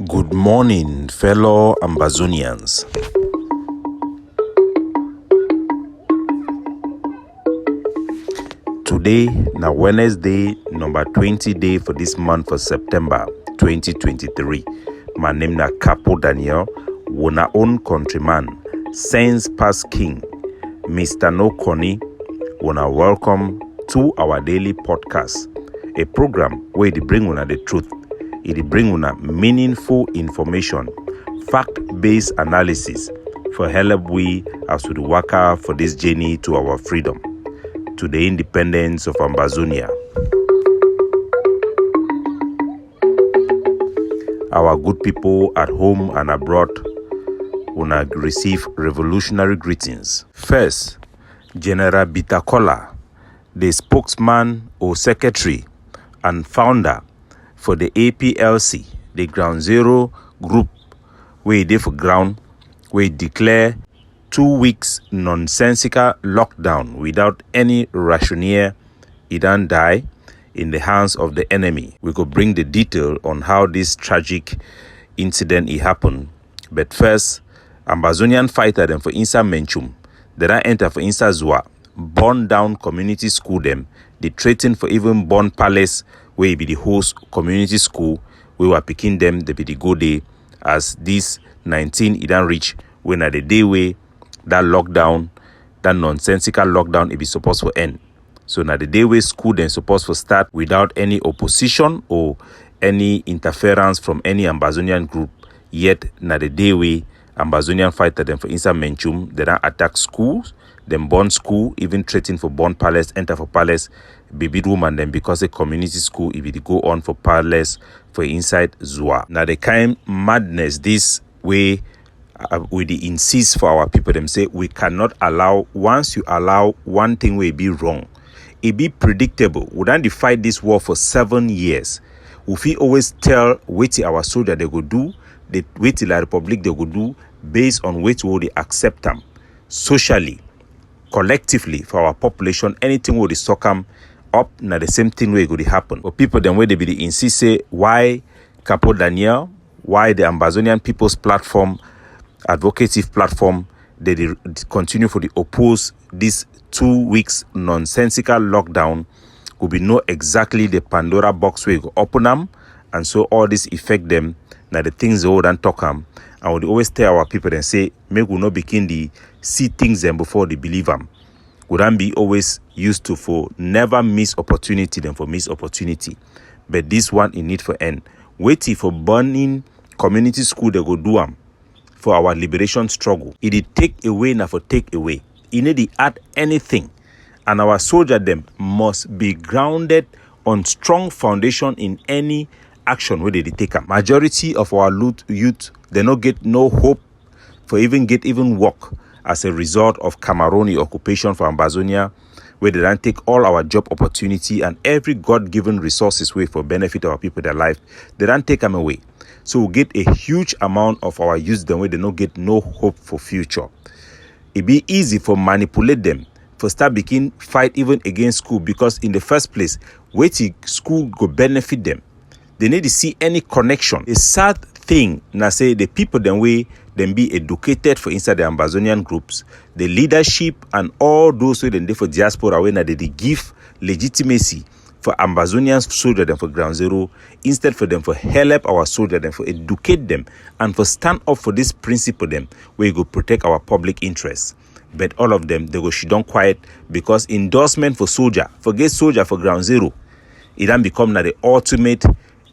Good morning, fellow Ambazonians. Today, na Wednesday, number 20 day for this month of September 2023. My name na Capo Daniel, wona own countryman, sense past king, Mr. No Connie. Wona welcome to our daily podcast, a program where they bring una the truth. It bring una meaningful information, fact-based analysis for help we as we work out for this journey to our freedom, to the independence of Ambazonia. Our good people at home and abroad una receive revolutionary greetings. First, General Bitakola, the spokesman or secretary and founder for the APLC, the Ground Zero group, where they for ground, we declare 2 weeks nonsensical lockdown without any rationale. It don't die in the hands of the enemy. We could bring the detail on how this tragic incident happened. But first, Ambazonian fighter them for Insa Menchum, they don't enter for Insa Zwa, burn down community school them, they threaten for even burn palace where be the host community school, we were picking them, they be the go day, as this 19 it don't reach, when at the day way, that lockdown, that nonsensical lockdown, it be supposed to end. So now the day way school then supposed to start without any opposition or any interference from any Ambazonian group. Yet now the day way, Ambazonian fighter them for Insa Menchum, they don't attack schools, them burn school, even threaten for burn palace, enter for palace, baby woman them because the community school if it go on for palace for inside Zua. Now the kind madness this way we insist for our people them say we cannot allow, once you allow one thing will be wrong, it be predictable. We don't fight this war for 7 years. If we always tell what our soldier they go do, the what the republic they go do based on what will they accept them socially, collectively for our population, anything will they suck them up, now the same thing will go to happen. For people then where they be the insist say why Capo Daniel, why the Ambazonian People's Platform, advocative platform, they continue for the oppose this 2 weeks nonsensical lockdown, will be know exactly the Pandora box way go open them, and so all this affect them. Now the things they all don't talk them, and we always tell our people and say make we not begin the see things them before they believe them. Would not be always used to for never miss opportunity than for miss opportunity. But this one in need for end. Waiting for burning community school they go do them for our liberation struggle. It did take away now for take away. It need to add anything. And our soldier them must be grounded on strong foundation in any action where they take them. Majority of our youth, they not get no hope for even get even work as a result of Cameroonian occupation for Ambazonia, where they don't take all our job opportunity and every God-given resources way for benefit of our people, their life, they don't take them away. So we get a huge amount of our youth them where they don't get no hope for future. It be easy for manipulate them, for start begin fight even against school, because in the first place, where school go benefit them. They need to see any connection. A sad thing, now say the people them way them be educated for inside the Ambazonian groups, the leadership and all those who then for diaspora when they give legitimacy for Ambazonian soldiers them for Ground Zero, instead for them for help our soldiers them for educate them and for stand up for this principle them where you go protect our public interests. But all of them they go she don't quiet because endorsement for soldier, forget soldier for Ground Zero, it then become now the ultimate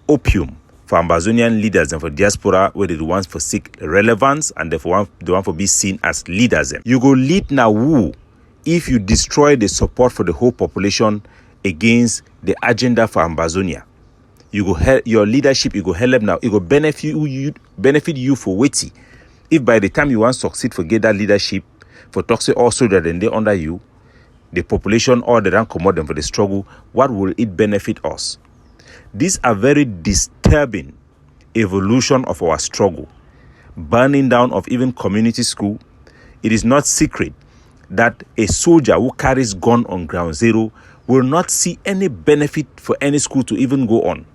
opium for Ambazonian leaders and for diaspora, where they the ones for seek relevance and therefore the one for be seen as leaders. You go lead now who if you destroy the support for the whole population against the agenda for Ambazonia. You go help your leadership, you go help now, it go benefit you for waiting. If by the time you want to succeed for get that leadership, for toxic also that then they under you, the population or they don't commode them for the struggle, what will it benefit us? These are very disturbing evolution of our struggle. Burning down of even community school. It is not secret that a soldier who carries gun on Ground Zero will not see any benefit for any school to even go on.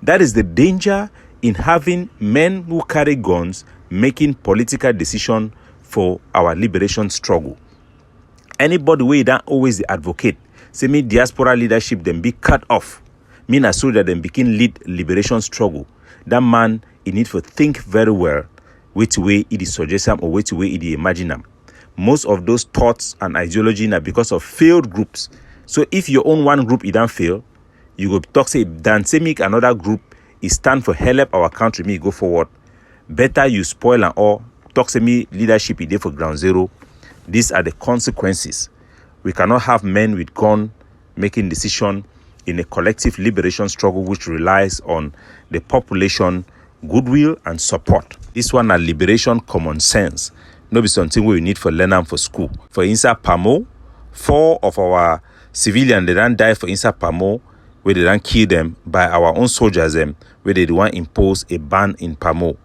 That is the danger in having men who carry guns making political decisions for our liberation struggle. Anybody wey don't always advocate, say me diaspora leadership them be cut off. Me na soldier them begin lead liberation struggle. That man, he need to think very well which way it is suggest him or which way it is imagine him. Most of those thoughts and ideology are because of failed groups. So if your own one group it don't fail, you go talk say dan say make another group is stand for help our country me go forward. Better you spoil and all talk say me leadership is there for ground zero. These are the consequences. We cannot have men with gun making decision in a collective liberation struggle which relies on the population goodwill and support. This one are liberation common sense. No be something we need for learn for school. For inside Pamo, 4 of our civilians they don't die for inside Pamo, where they don't kill them by our own soldiers them, where they want impose a ban in Pamo.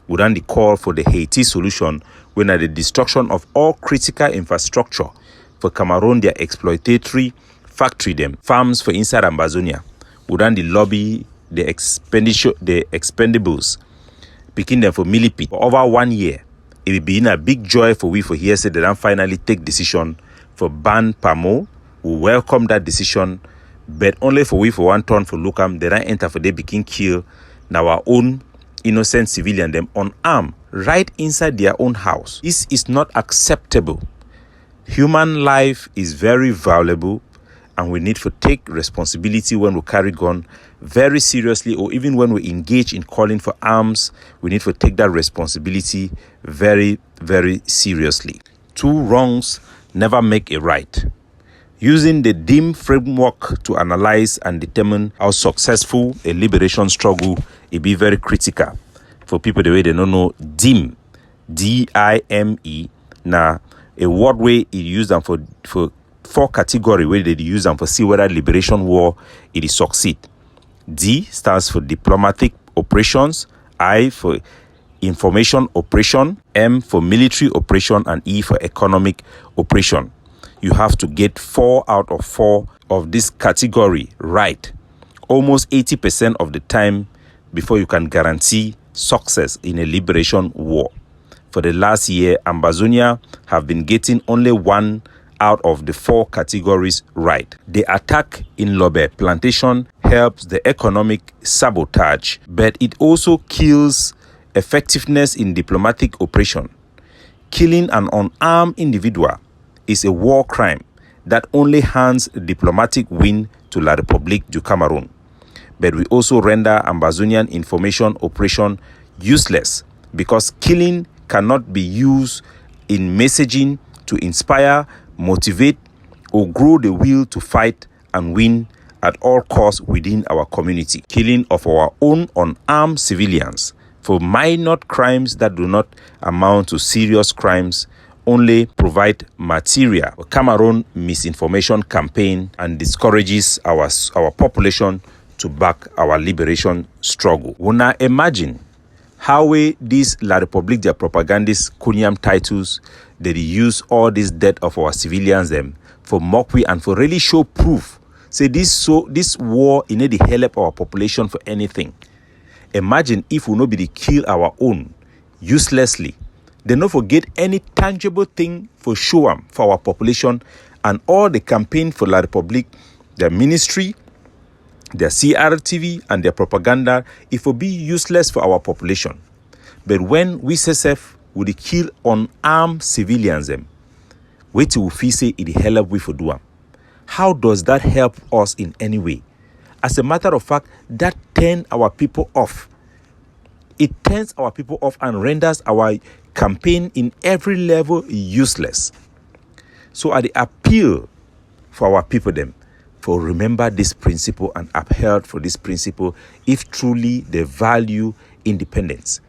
We don't call for the Haiti solution when at the destruction of all critical infrastructure for Cameroon, their exploitatory factory them, farms for inside Ambazonian. We don't lobby the expendables, picking them for millipede for over 1 year. It will be in a big joy for we for here say they don't finally take decision for ban Pamo. We welcome that decision, but only for we for one turn for Lucam, they don't enter for they begin kill now our own innocent civilian them unarmed right inside their own house. This is not acceptable. Human life is very valuable and we need to take responsibility when we carry gun very seriously, or even when we engage in calling for arms, we need to take that responsibility very, very seriously. 2 wrongs never make a right. Using the DIM framework to analyze and determine how successful a liberation struggle it be very critical. For people the way they don't know DIM, D-I-M-E, now a word way it use them for 4 category where they use them for see whether liberation war it is succeed. D stands for diplomatic operations, I for information operation, M for military operation, and E for economic operation. You have to get 4 out of 4 of this category right almost 80% of the time before you can guarantee success in a liberation war. For the last year, Ambazonian have been getting only 1 out of the 4 categories right. The attack in Lobe plantation helps the economic sabotage, but it also kills effectiveness in diplomatic operation. Killing an unarmed individual is a war crime that only hands diplomatic win to La République du Cameroon. But we also render Ambazonian information operation useless because killing cannot be used in messaging to inspire, motivate, or grow the will to fight and win at all costs within our community. Killing of our own unarmed civilians for minor crimes that do not amount to serious crimes only provide material for Cameroon misinformation campaign and discourages our population to back our liberation struggle. We now imagine how these La République, their propagandists, Kunyam titles, they use all this death of our civilians them for mockery and for really show proof. Say this war in the help our population for anything. Imagine if we nobody kill our own uselessly. They not forget any tangible thing for show them for our population, and all the campaign for La République, their ministry, their CRTV and their propaganda, it will be useless for our population. But when we say would kill unarmed civilians them, wait till we say it help we for do them. How does that help us in any way? As a matter of fact, that turns our people off. It turns our people off and renders our campaign in every level useless. So I appeal for our people them for remember this principle and upheld for this principle if truly they value independence.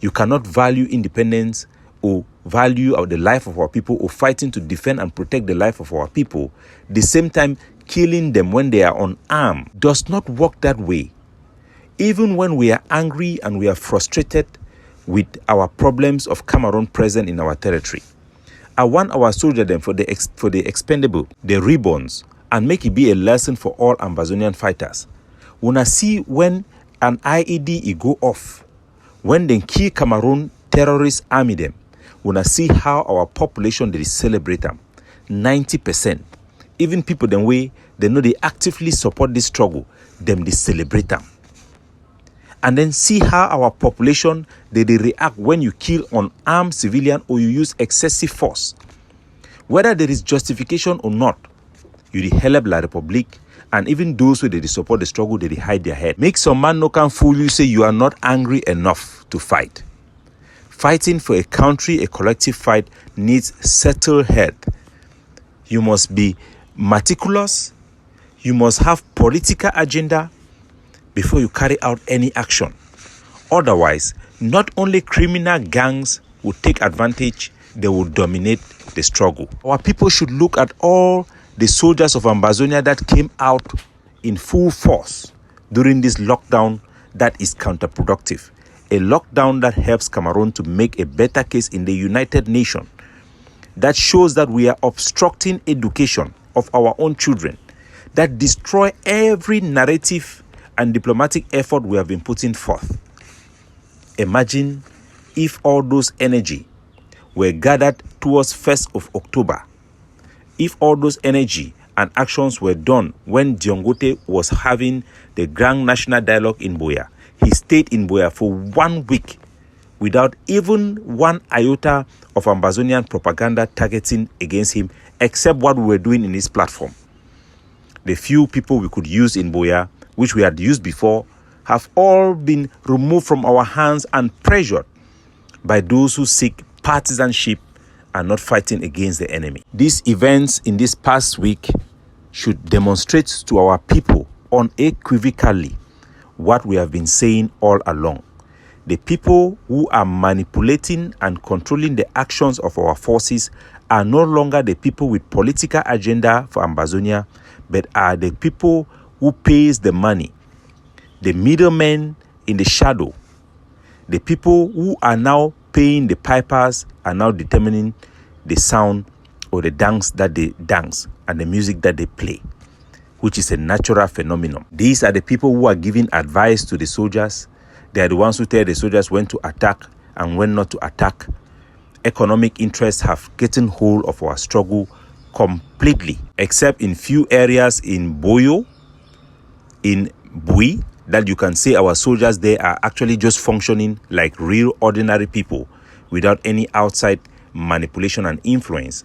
You cannot value independence or value of the life of our people or fighting to defend and protect the life of our people. The same time, killing them when they are unarmed does not work that way. Even when we are angry and we are frustrated with our problems of Cameroon present in our territory, I want our soldiers them for the expendable, the reborns, and make it be a lesson for all Ambazonian fighters. When I see when an IED go off, when they kill Cameroon terrorist army them, when I see how our population they celebrate them, 90%. Even people them way they know they actively support this struggle, them they celebrate them. And then see how our population they react when you kill unarmed civilian or you use excessive force. Whether there is justification or not, you help La Republique, and even those who they support the struggle, they hide their head. Make some man no can fool you say you are not angry enough to fight. Fighting for a country, a collective fight, needs settled head. You must be meticulous. You must have political agenda before you carry out any action. Otherwise, not only criminal gangs will take advantage, they will dominate the struggle. Our people should look at all the soldiers of Ambazonia that came out in full force during this lockdown that is counterproductive. A lockdown that helps Cameroon to make a better case in the United Nations. That shows that we are obstructing education of our own children. That destroy every narrative and diplomatic effort we have been putting forth. Imagine if all those energy were gathered towards 1st of October. If all those energy and actions were done when Diongote was having the Grand National Dialogue in Buea. He stayed in Buea for 1 week without even one iota of Ambazonian propaganda targeting against him, except what we were doing in his platform. The few people we could use in Buea, which we had used before, have all been removed from our hands and pressured by those who seek partisanship and not fighting against the enemy. These events in this past week should demonstrate to our people unequivocally what we have been saying all along. The people who are manipulating and controlling the actions of our forces are no longer the people with political agenda for Ambazonia, but are the people who pays the money, the middlemen in the shadow, the people who are now paying the pipers are now determining the sound or the dance that they dance and the music that they play, which is a natural phenomenon. These are the people who are giving advice to the soldiers. They are the ones who tell the soldiers when to attack and when not to attack. Economic interests have gotten hold of our struggle completely, except in few areas in Boyo, in Bui, that you can say our soldiers there are actually just functioning like real ordinary people without any outside manipulation and influence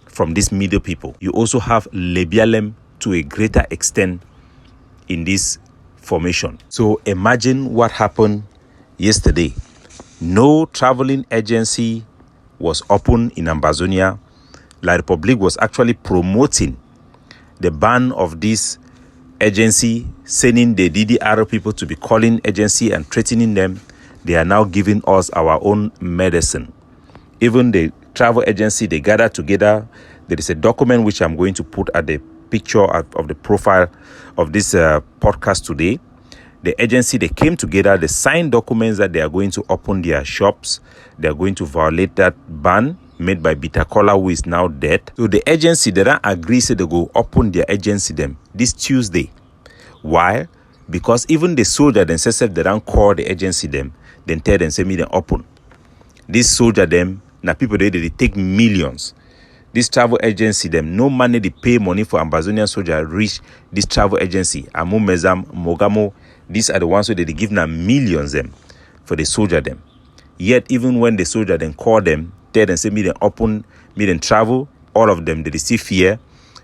from these middle people. You also have Lebialem to a greater extent in this formation. So imagine what happened yesterday. No traveling agency was open in Ambazonia. La Republique was actually promoting the ban of this agency, sending the DDR people to be calling agency and threatening them. They are now giving us our own medicine. Even the travel agency, they gather together. There is a document which I'm going to put at the picture of the profile of this podcast today. The agency, they came together, they signed documents that they are going to open their shops. They are going to violate that ban made by Bitakola, who is now dead. So the agency, they don't agree, so they go open their agency them this Tuesday. Why? Because even the soldier themselves, they don't call the agency them, then tell them, say me, they open. This soldier them, now people they take millions. This travel agency them, no money they pay money for Ambazonian soldier reach this travel agency. Amu Mezam, Mogamo, these are the ones who they give now millions them for the soldier them. Yet even when the soldier then call them, tell them say me then open, me then travel, all of them they receive fear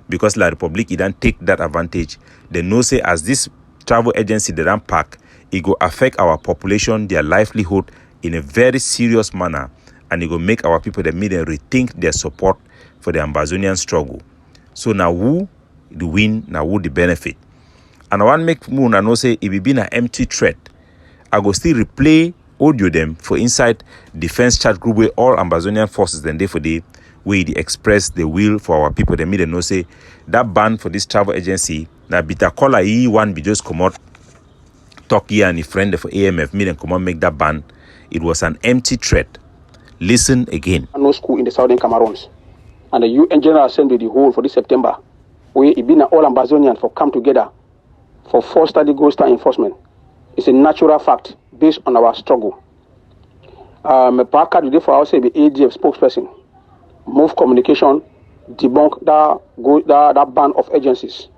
because La Republique it don't take that advantage. They know say as this travel agency they don't pack, it go affect our population, their livelihood in a very serious manner, and it will make our people that me then rethink their support for the Ambazonian struggle. So now who the win, now who the benefit. And I want to make moon and know say it will be an empty threat. I go still replay audio them for inside defense chat group where all Ambazonian forces then day for day where they express the will for our people. They made them know say that ban for this travel agency now Bitakola one be just come out talk here and a friend for AMF me then come on make that ban. It was an empty threat. Listen again. No school in the southern Cameroons. And the UN General Assembly the whole for this September, where it been all Ambazonian for come together for forced study goal star enforcement. It's a natural fact based on our struggle. Parker today for us say the ADF spokesperson, move communication, debunk that ban of agencies.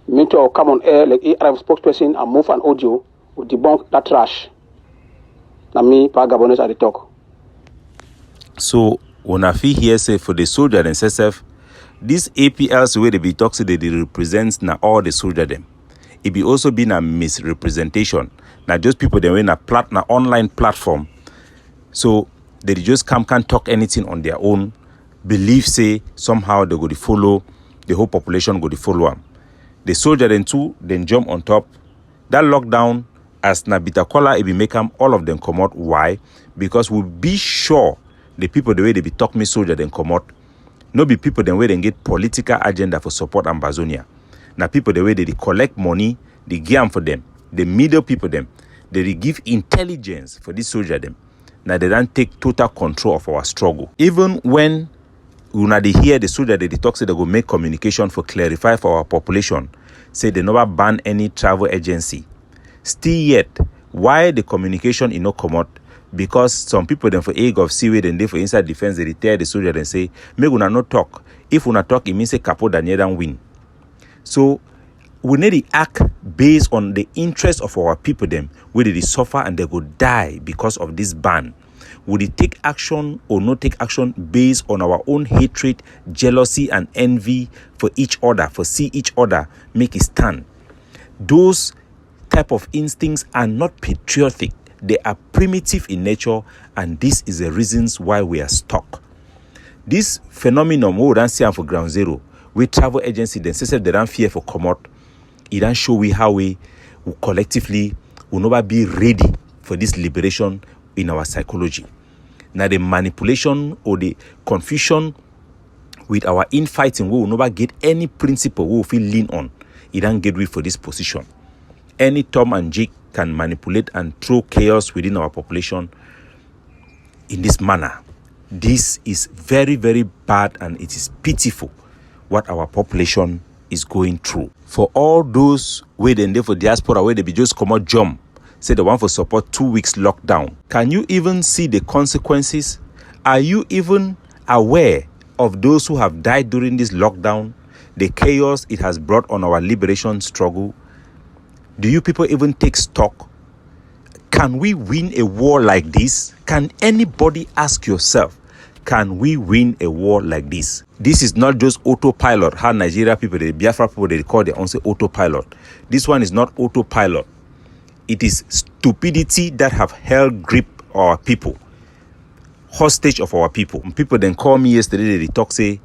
Me to come on air like ARF spokesperson and move an audio will debunk that trash. Now me, Pa Gabonese at the talk. So when I feel here say for the soldier and SSF, these APLs where they be talks they represents now all the soldier them. It be also been a misrepresentation. Now just people they were in a online platform. So they just can't talk anything on their own. Believe say somehow they go to follow the whole population go to follow them. The soldier then too then jump on top. That lockdown as na Bitakola it be make them all of them come out. Why? Because we'll be sure the people the way they be talk me soldier then come out. No be people the way they get political agenda for support Ambazonian. Now people the way they collect money, they give them for them. The middle people them, they give intelligence for this soldier them. Now they don't take total control of our struggle. Even when they hear the soldier they talk say they go make communication for clarify for our population, say they never ban any travel agency. Still yet, why the communication is not come out? Because some people then for egg of seaweed and they for inside defense they tell the soldier and say, make una not talk. If una talk, it means say Capo Daniel don't win. So we need to act based on the interest of our people them, whether they suffer and they go die because of this ban. Would it take action or not take action based on our own hatred, jealousy, and envy for each other, for see each other make it stand? Those type of instincts are not patriotic. They are primitive in nature, and this is the reasons why we are stuck. This phenomenon we don't see for ground zero. We travel agency then say they don't fear for come out. It don't show we how we collectively will never be ready for this liberation in our psychology. Now the manipulation or the confusion with our infighting, we will never get any principle we will feel lean on. It don't get we for this position. Any Tom and Jake can manipulate and throw chaos within our population in this manner. This is very, very bad, and it is pitiful what our population is going through. For all those where they for diaspora, where they be just come out jump, say they want for support 2 weeks lockdown. Can you even see the consequences? Are you even aware of those who have died during this lockdown, the chaos it has brought on our liberation struggle? Do you people even take stock? Can we win a war like this? Can anybody ask yourself, can we win a war like this? This is not just autopilot. How Nigeria people, the Biafra people, they call their own say autopilot. This one is not autopilot. It is stupidity that have held grip our people, hostage of our people. People then call me yesterday, they talk say,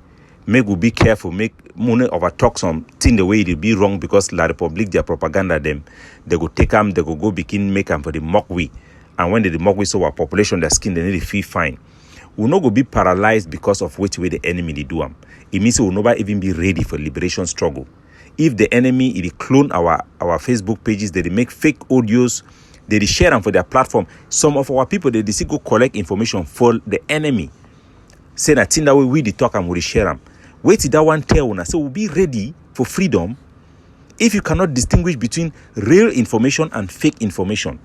make we be careful, make money overtalk something the way it will be wrong because La Republic, their propaganda them, they go take them, they go begin make them for the mock we. And when they mock we, so our population, their skin, they need to feel fine. We'll not go be paralyzed because of which way the enemy they do them. It means we'll never even be ready for liberation struggle. If the enemy, it clone our Facebook pages, they make fake audios, they share them for their platform. Some of our people, they still go collect information for the enemy. Say that thing that way we talk and we share them. Wait till that one tell una. So we'll be ready for freedom if you cannot distinguish between real information and fake information,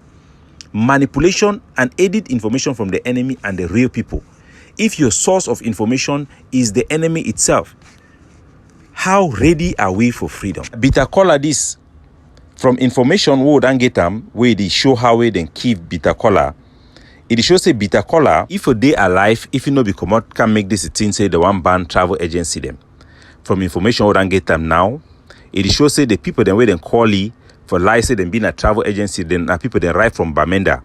manipulation and edit information from the enemy and the real people. If your source of information is the enemy itself, how ready are we for freedom? Bitakola this from information we don't get them where they show how we then keep Bitakola. It shows say Bitakola, if a day alive, if you know be come out, can make this a thing say the one ban travel agency them. From information we don't get them now, it shows say the people then where then call for lie say them being a travel agency, then people then write from Bamenda,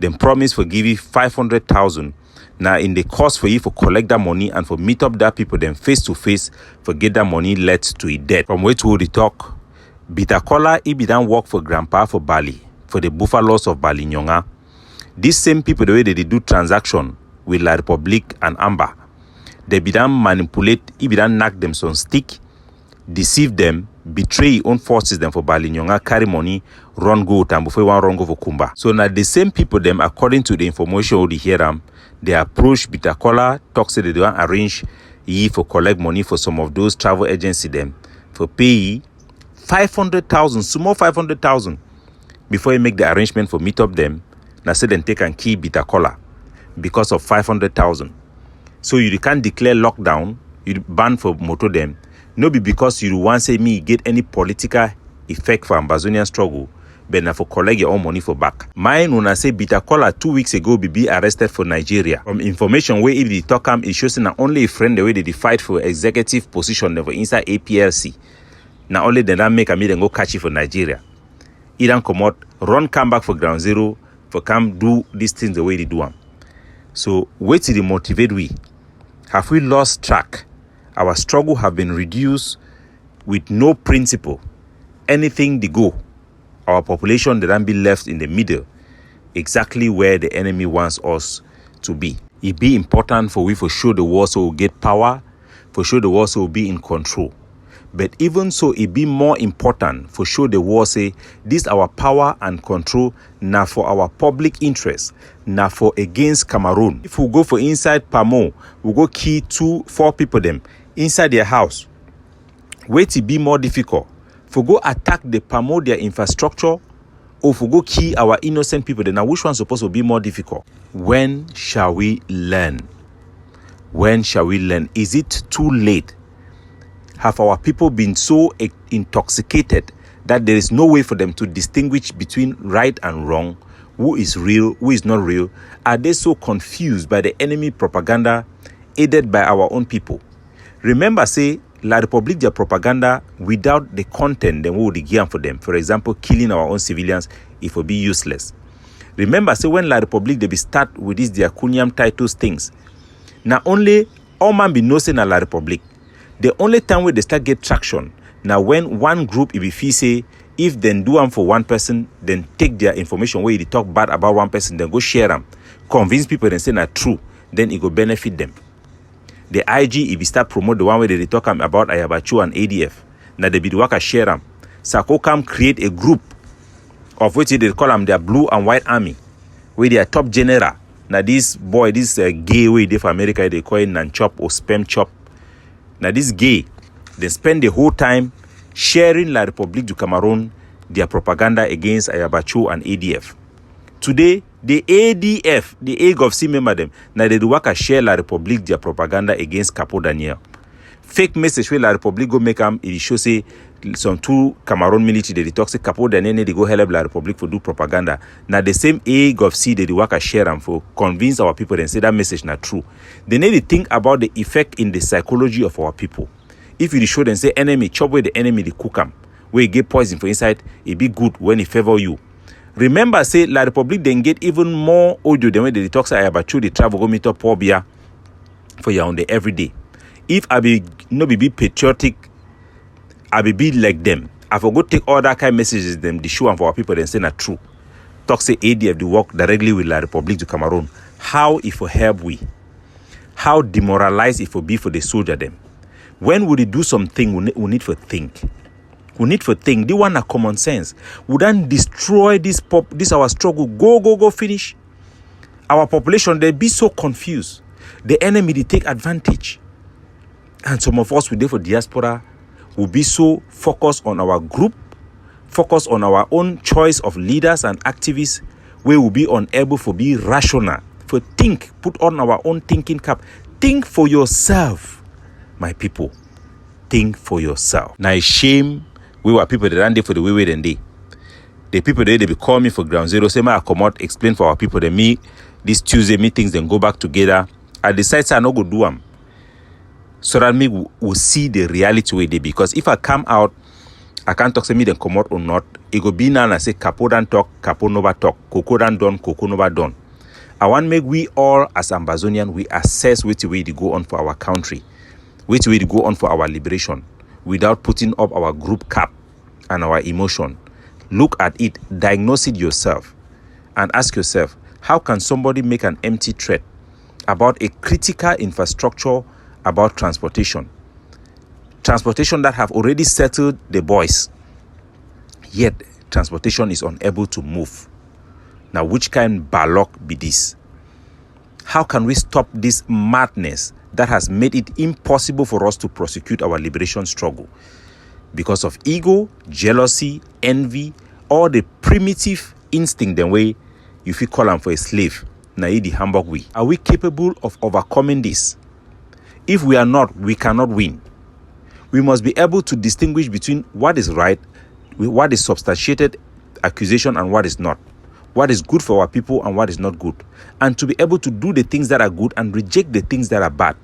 then promise for give you 500,000. Now in the cost for you for collect that money and for meet up that people then face to face for get that money led to a death. From where to the talk, Bitakola it be done work for Grandpa for Bali, for the buffaloes of Bali Nyonga. These same people, the way they do transaction with La Republic and Amber, they be done manipulate, it be done knock them some stick, deceive them, betray own forces them for Bali Nyonga, carry money, run go time before one run go for Kumba. So now the same people them, according to the information we hear them, they approach Bitakola, talk say they don't arrange ye for collect money for some of those travel agency them for pay 500,000, small 500,000. before you make the arrangement for meet up them, now say then take and key bitter collar because of 500,000. So you can't declare lockdown, you ban for motor them. No be because you want say me get any political effect for Ambazonian struggle, but na for collect your own money for back. Mine when I say bitter collar 2 weeks ago be arrested for Nigeria. From information where if they talk it shows na only a friend the way they fight for executive position for inside APLC. Now only then that make a meeting go catch it for Nigeria. He don't come out, come back for ground zero, for come do these things the way they do them. So wait till they motivate we. Have we lost track? Our struggle have been reduced with no principle. Anything they go. Our population they don't be left in the middle, exactly where the enemy wants us to be. It be important for we for sure the war so we get power, for sure the war so we be in control. But even so, it be more important for sure the war say this our power and control now for our public interest, now for against Cameroon. If we go for inside Pamo, we go key 2-4 people them inside their house. Wait it be more difficult. If we go attack the Pamo their infrastructure, or if we go key our innocent people, then now which one supposed to be more difficult? When shall we learn? When shall we learn? Is it too late? Have our people been so intoxicated that there is no way for them to distinguish between right and wrong, who is real, who is not real? Are they so confused by the enemy propaganda aided by our own people? Remember, say, La République, their propaganda, without the content, then we would give for them. For example, killing our own civilians, it will be useless. Remember, say, when La République, they be start with these their Kunyam titles things. Now, only all man be no saying La République. The only time where they start get traction, now when one group, if you say, if then do them for one person, then take their information where they talk bad about one person, then go share them, convince people and say not true, then it will benefit them. The IG, if you start promote the one where they talk about Ayabachu and ADF, now they be the worker share them. Sako come create a group of which they call them their blue and white army, where they are top general. Now this boy, this gay way they for America, they call it non-chop or spam chop. Now this gay, they spend the whole time sharing La République du Cameroun, their propaganda against Ayabachu and ADF. Today, the ADF, the AGOFC member them, now they do work share La République, their propaganda against Capo Daniel. Fake message where La République go make them, it shows say some two Cameroon military, they talk say Capo Daniel, they go help La République for do propaganda. Now the same AGOFC, they do work share them for convince our people and say that message not true. They need to think about the effect in the psychology of our people. If you show them say enemy, chop away the enemy, they cook them. Where you get poison for inside, it be good when it favor you. Remember, say La République then get even more audio than when they talk say Ayabachu, they travel go meet up Paul Bia for your own day every day. If I be no be patriotic, I be like them. I for go take all that kind of messages them the show and for our people then say not true. Talk say ADF the work directly with La République du Cameroon. How if for help we? How demoralized if for be for the soldier them? When would they do something we need for think? We need for think. They want a common sense. We don't destroy this our struggle. Go finish. Our population they be so confused. The enemy they take advantage. And some of us we there for diaspora will be so focused on our group, focused on our own choice of leaders and activists, we will be unable to be rational. For think, put on our own thinking cap. Think for yourself, my people. Think for yourself. Now, shame we were people that ran there for the way than they. The people there, they be call me for ground zero. Say, I come out, explain for our people. They meet this Tuesday meetings, then go back together. I decide I no go do them. So that me will see the reality way they be. Because if I come out, I can't talk to me then come out or not. It go be now and I say Capo dan talk, Capo nova talk, Coco dan done, Coco nova done. I want to make we all as Ambazonian, we assess which way to go on for our country, which way to go on for our liberation, without putting up our group cap and our emotion. Look at it, diagnose it yourself, and ask yourself, how can somebody make an empty threat about a critical infrastructure, about transportation that have already settled the boys, yet transportation is unable to move? Now, which kind of balok be this? How can we stop this madness that has made it impossible for us to prosecute our liberation struggle? Because of ego, jealousy, envy, all the primitive instinct the way you feel call them for a slave. Na the Hamburg way. Are we capable of overcoming this? If we are not, we cannot win. We must be able to distinguish between what is right, what is substantiated accusation, and what is not. What is good for our people and what is not good. And to be able to do the things that are good and reject the things that are bad.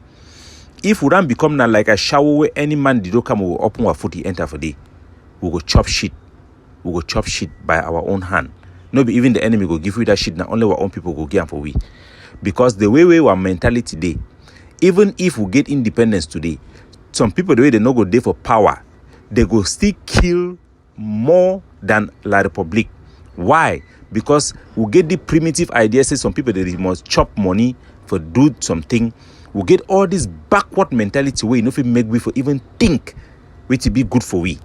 If we don't become now like a shower where any man did not come, we will open our foot, he enter for day. We go chop shit. We go chop shit by our own hand. No be even the enemy go give you that shit. Now only our own people go give for we. Because the way we were mentality today, even if we get independence today, some people the way they no go there for power, they go still kill more than La Republic. Why? Because we get the primitive idea, say some people they must chop money for do something. We get all this backward mentality where nothing make we for even think which be good for we.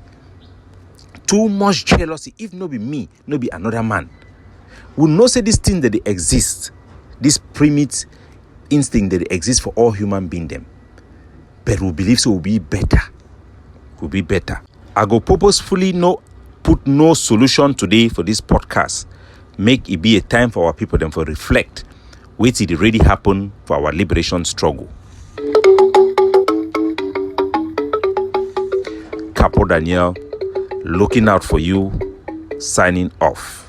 Too much jealousy. If no be me, no be another man. We know say this thing that they exist, this primitive instinct that they exist for all human beings them. But we believe so will be better. Will be better. I go purposefully put no solution today for this podcast. Make it be a time for our people them for reflect. What did really happen for our liberation struggle. Capo Daniel, looking out for you, signing off.